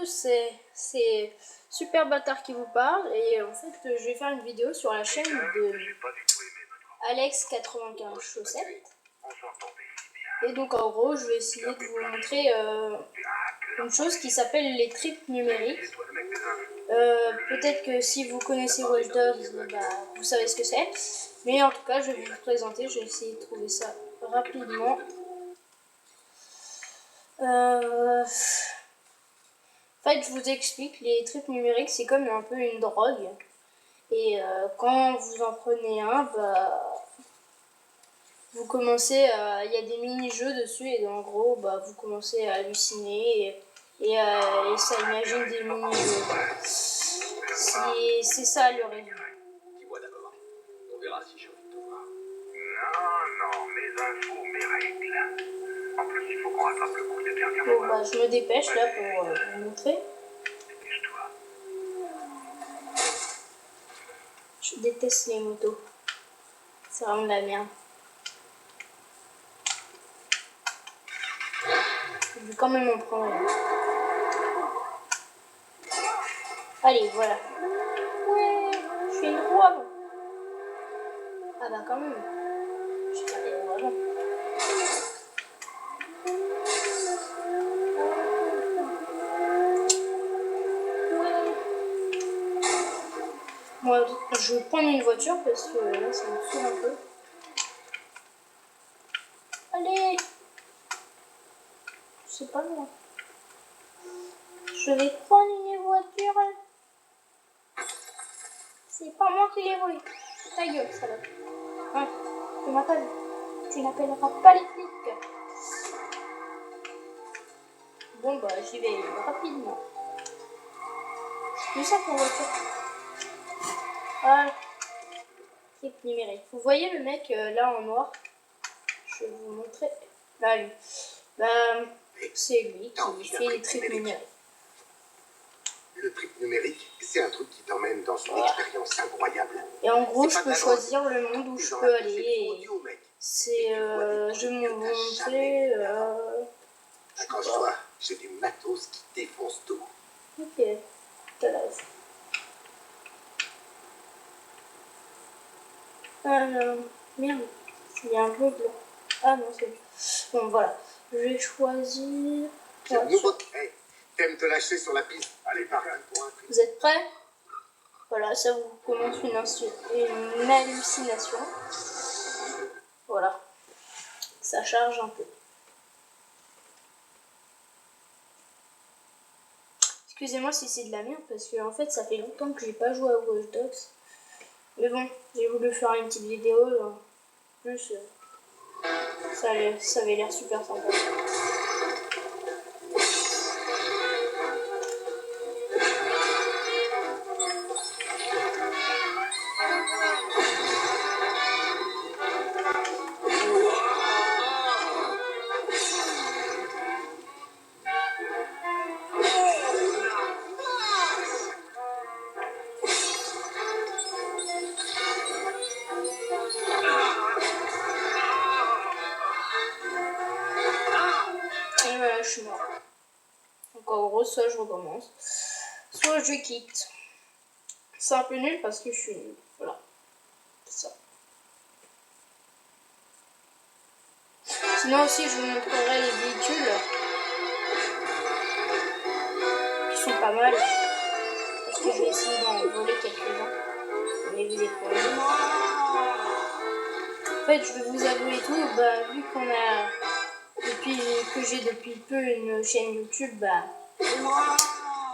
c'est Super Bâtard qui vous parle et en fait je vais faire une vidéo sur la chaîne de Alex95 Chaussettes. Et donc en gros je vais essayer de vous montrer une chose qui s'appelle les tripes numériques. Peut-être que si vous connaissez Watch Dogs, bah, vous savez ce que c'est. Mais en tout cas je vais vous présenter, je vais essayer de trouver ça rapidement. En fait, je vous explique, les tripes numériques, c'est comme un peu une drogue. Et quand vous en prenez un, bah, vous commencez à... Il y a des mini-jeux dessus et en gros, bah, vous commencez à halluciner et ça imagine des mini-jeux. C'est ça le résumé. Dis-moi d'abord. On verra si j'ai envie de te voir. Non, mes infos, mes règles. En plus, il faut qu'on rattrape le coup des derniers Bon, mois. bah, je me dépêche là pour vous montrer. Dépêche-toi. Je déteste les motos. C'est vraiment de la merde. Je vais quand même en prendre une. Allez, voilà. Ouais, je fais une roue avant. Ah bah quand même. Je vais faire des roues avant. Moi, je vais prendre une voiture parce que là, ça me saoule un peu. Allez! C'est pas loin. Je vais prendre une voiture. C'est pas moi qui l'ai volé. Ta gueule, salope. Hein, tu m'appelles. Tu n'appelleras pas les flics. Bon, bah, j'y vais rapidement. C'est ça pour voiture. Voilà. Trip numérique. Vous voyez le mec là en noir? Je vais vous montrer. Là, lui. Bah, c'est lui qui fait les trips numériques. Le trip numérique, c'est un truc qui t'emmène dans une expérience incroyable. Et en gros, je peux choisir le monde où je peux aller. Et c'est. Je vais vous montrer. Accroche-toi, j'ai du matos qui défonce tout. Ok. T'as la ref. Merde. Il y a un peu blanc. Ah non, c'est bon. Bon, voilà. Je vais choisir. Hey, t'aimes te lâcher sur la piste? Allez, par là pour un trip. Vous êtes prêts? Voilà, ça vous commence une hallucination. Voilà. Ça charge un peu. Excusez-moi si c'est de la merde parce que en fait ça fait longtemps que j'ai pas joué à Watch Dogs. Mais bon, j'ai voulu faire une petite vidéo. En plus, ça avait l'air super sympa. Et voilà, je suis mort. Donc en gros, soit je recommence, soit je quitte. C'est un peu nul parce que je suis nul. Voilà. C'est ça. Sinon aussi, je vous montrerai les véhicules qui sont pas mal. Parce que je vais essayer d'en voler quelques-uns. Mais vous êtes pas là. En fait, je vais vous avouer tout. Bah, vu qu'on a... depuis peu une chaîne YouTube, bah...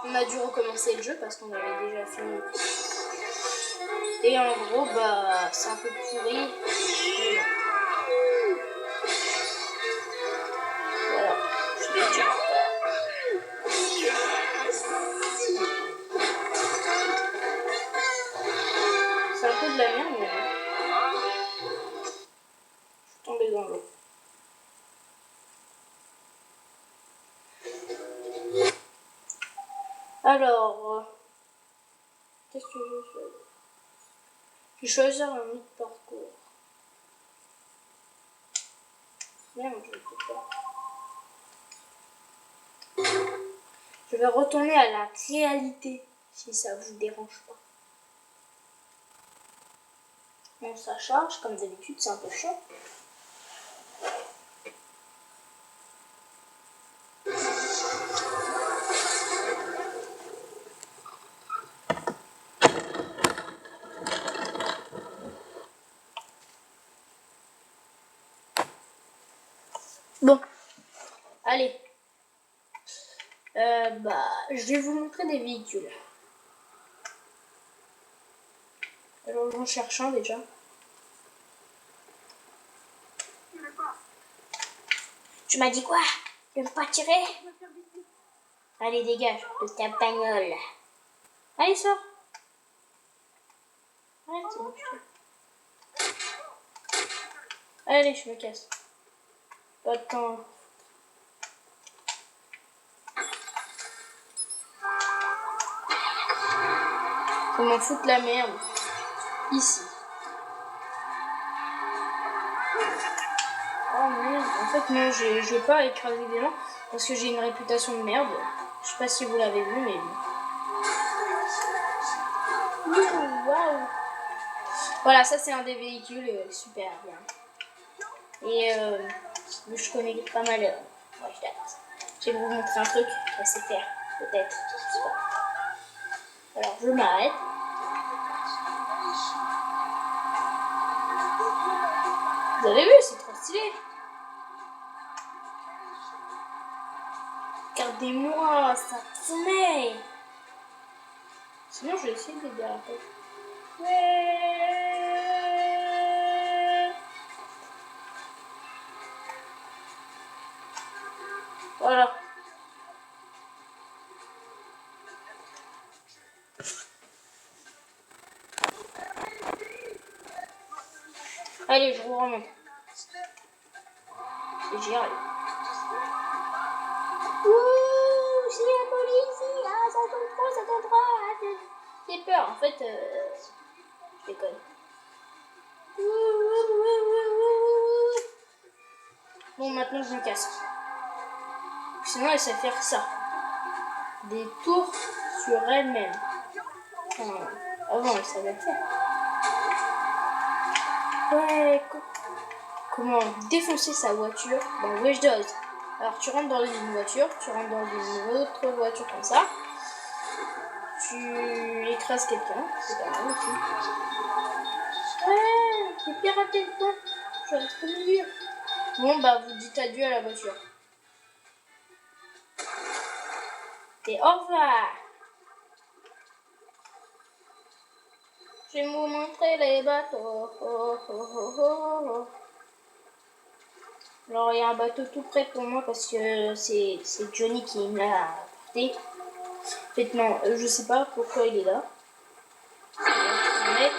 on a dû recommencer le jeu parce qu'on avait déjà fini. Et en gros, bah, c'est un peu pourri. Mais bon. Voilà. Je vais dire. C'est un peu de la merde, mais bon. Je suis tombée dans l'eau. Alors, qu'est-ce que je vais choisir? Je vais choisir un autre parcours. Merde, je ne peux pas. Je vais retourner à la réalité, si ça vous dérange pas. Bon, ça charge, comme d'habitude, c'est un peu chiant. Bon, allez. Je vais vous montrer des véhicules. Alors, j'en cherche un déjà. Tu m'as dit quoi? Tu veux pas tirer? Allez, dégage de ta bagnole. Allez, sors. Allez, c'est bon, allez, je me casse. Pas de temps. Faut m'en foutre la merde. Ici. Oh merde. En fait, non, je vais pas écraser des gens parce que j'ai une réputation de merde. Je sais pas si vous l'avez vu, mais bon. Waouh. Voilà, ça c'est un des véhicules super bien. Et je connais pas mal. Watch That. Je vais vous montrer un truc à sait faire, peut-être. Je sais pas. Alors, je m'arrête. Vous avez vu, c'est trop stylé. Regardez-moi, ça tournait. Sinon, je vais essayer de déraper. Ouais. Voilà. Allez, je vous remonte. Et j'y arrive. Ouh, c'est la police. Ah, ça tombe trop, ça tombe trop. J'ai peur. En fait, je déconne. Bon, maintenant, je me casse. Sinon, elle sait faire ça. Des tours sur elle-même. Enfin, avant, elle savait le faire. Ouais, comment défoncer sa voiture dans Watch Dogs. Alors, tu rentres dans une voiture, tu rentres dans une autre voiture comme ça. Tu écrases quelqu'un. C'est pas mal aussi. Ouais, j'ai piraté le pont. Je reste au milieu. Bon, bah, vous dites adieu à la voiture. Et au revoir. Je vais vous montrer les bateaux. Oh, oh, oh, oh, oh. Alors, il y a un bateau tout près pour moi parce que c'est Johnny qui me l'a apporté. En fait, non, je sais pas pourquoi il est là. Mais...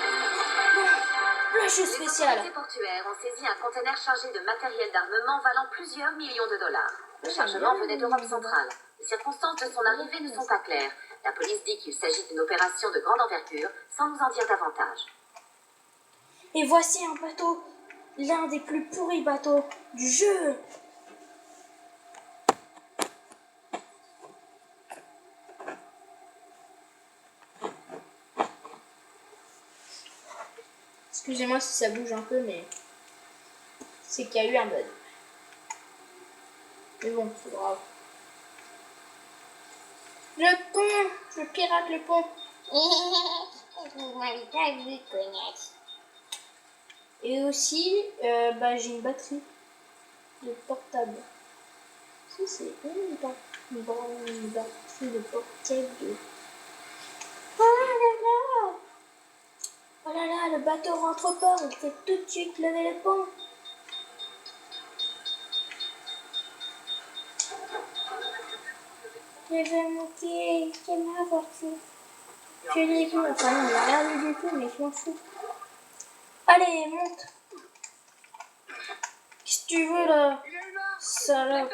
Plage spéciale. Les autorités portuaires ont saisi un conteneur chargé de matériel d'armement valant plusieurs millions de dollars. Le chargement venait d'Europe centrale. Les circonstances de son arrivée ne sont pas claires. La police dit qu'il s'agit d'une opération de grande envergure, sans nous en dire davantage. Et voici un bateau, l'un des plus pourris bateaux du jeu. Excusez-moi si ça bouge un peu, mais c'est qu'il y a eu un bug. Mais bon, c'est grave. Le pont, je pirate le pont. Et aussi, j'ai une batterie de portable. Ça, c'est une batterie de portable. Oh là là, le bateau rentre pas, il fait tout de suite lever le pont. Je vais monter, c'est ma voiture. Je l'ai vu, enfin non, il n'a rien vu du tout, mais je m'en fous. Allez, monte. Qu'est-ce que tu veux là? Salope.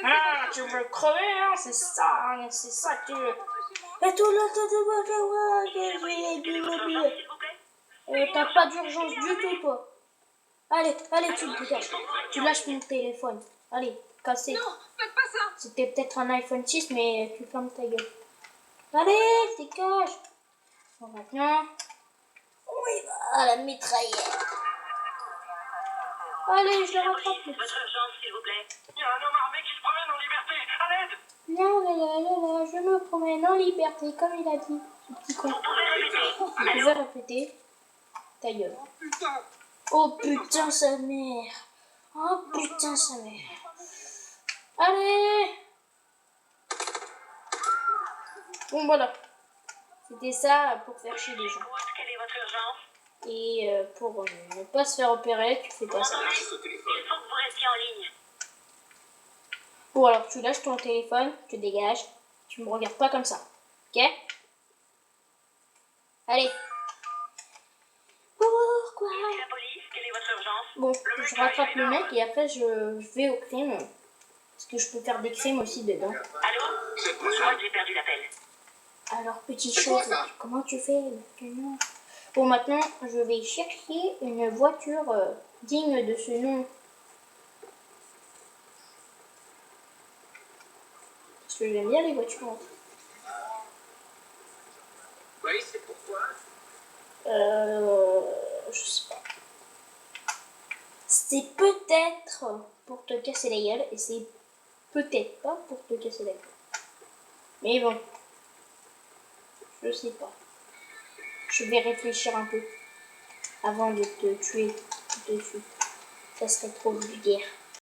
Ah, tu veux crever, hein? C'est ça que tu veux. Et tout là, t'as pas d'urgence du tout, toi. Allez, tu te dégages. Tu lâches mon téléphone. Allez, cassez. Non, faites pas ça. C'était peut-être un iPhone 6, mais tu fermes ta gueule. Allez, dégage. Bon, maintenant, on y va, la mitraillette. Allez, je le rattrape. Votre urgence, s'il vous plaît. Il y a un homme armé qui se promène en liberté. À l'aide! Là, je me promène en liberté, comme il a dit. Ce petit con. Vous pouvez répéter. Tu pouvais répéter ta gueule. Putain! Oh putain, sa mère. Oh putain, sa mère. Allez. Bon, voilà. C'était ça pour faire chier les gens. Quelle est votre urgence? Et pour ne pas se faire opérer, tu fais pas ça. Il faut que vous restiez en ligne. Bon, alors tu lâches ton téléphone, tu dégages. Tu me regardes pas comme ça. Ok? Allez. Pourquoi? La police, quelle est votre urgence? Bon, je rattrape le mec et après je vais au crime. Parce que je peux faire des crimes aussi dedans. Allô? Je crois que j'ai perdu l'appel. Alors, petite chose, comment tu fais? Bon, maintenant, je vais chercher une voiture digne de ce nom. Parce que j'aime bien les voitures. Oui, c'est pourquoi. Je sais pas. C'est peut-être pour te casser la gueule et c'est peut-être pas pour te casser la gueule. Mais bon, je sais pas. Je vais réfléchir un peu avant de te tuer tout de suite. Ça serait trop vulgaire.